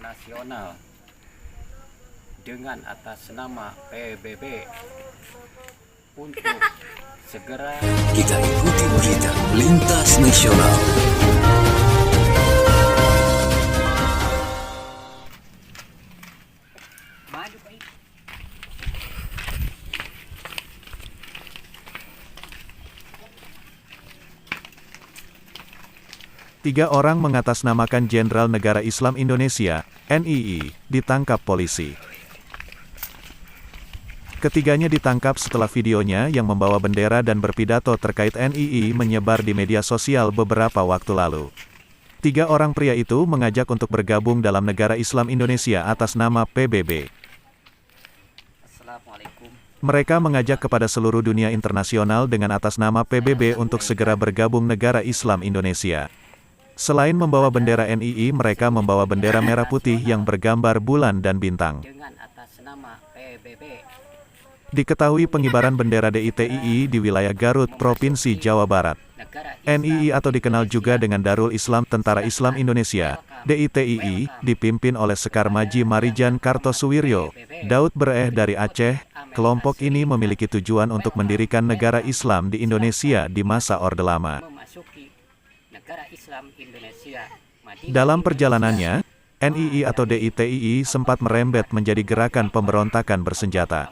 nasional dengan atas nama PBB untuk segera kita ikuti berita lintas nasional. Tiga orang mengatasnamakan Jenderal Negara Islam Indonesia, NII, ditangkap polisi. Ketiganya ditangkap setelah videonya yang membawa bendera dan berpidato terkait NII menyebar di media sosial beberapa waktu lalu. Tiga orang pria itu mengajak untuk bergabung dalam Negara Islam Indonesia atas nama PBB. Mereka mengajak kepada seluruh dunia internasional dengan atas nama PBB untuk segera bergabung Negara Islam Indonesia. Selain membawa bendera NII, mereka membawa bendera merah putih yang bergambar bulan dan bintang. dengan atas nama PBB Diketahui pengibaran bendera DITII di wilayah Garut, Provinsi Jawa Barat. negara NII atau dikenal juga dengan Darul Islam Tentara Islam Indonesia, DITII, dipimpin oleh Sekar Maji Marijan Kartosuwiryo, Daud Bereh dari Aceh. Kelompok ini memiliki tujuan untuk mendirikan negara Islam di Indonesia di masa Orde Lama. memasuki negara Islam Indonesia. Dalam perjalanannya, NII atau DITII sempat merembet menjadi gerakan pemberontakan bersenjata.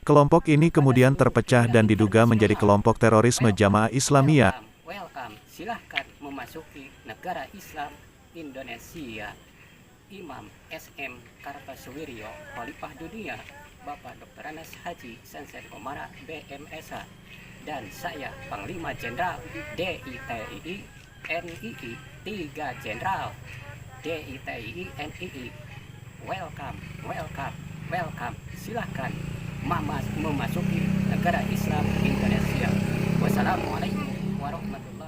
Kelompok ini kemudian terpecah dan diduga menjadi kelompok terorisme Jamaah Islamiyah. Welcome, silahkan memasuki negara Islam Indonesia. Imam SM Kartosuwiryo, Khalifah Dunia, Bapak Dr. Anas Haji Sansen Komara BMSH, dan saya Panglima Jenderal DITII NII 3 Jenderal DITII NII. Welcome, welcome, welcome. Silahkan memasuki negara Islam Indonesia. Wassalamualaikum warahmatullahi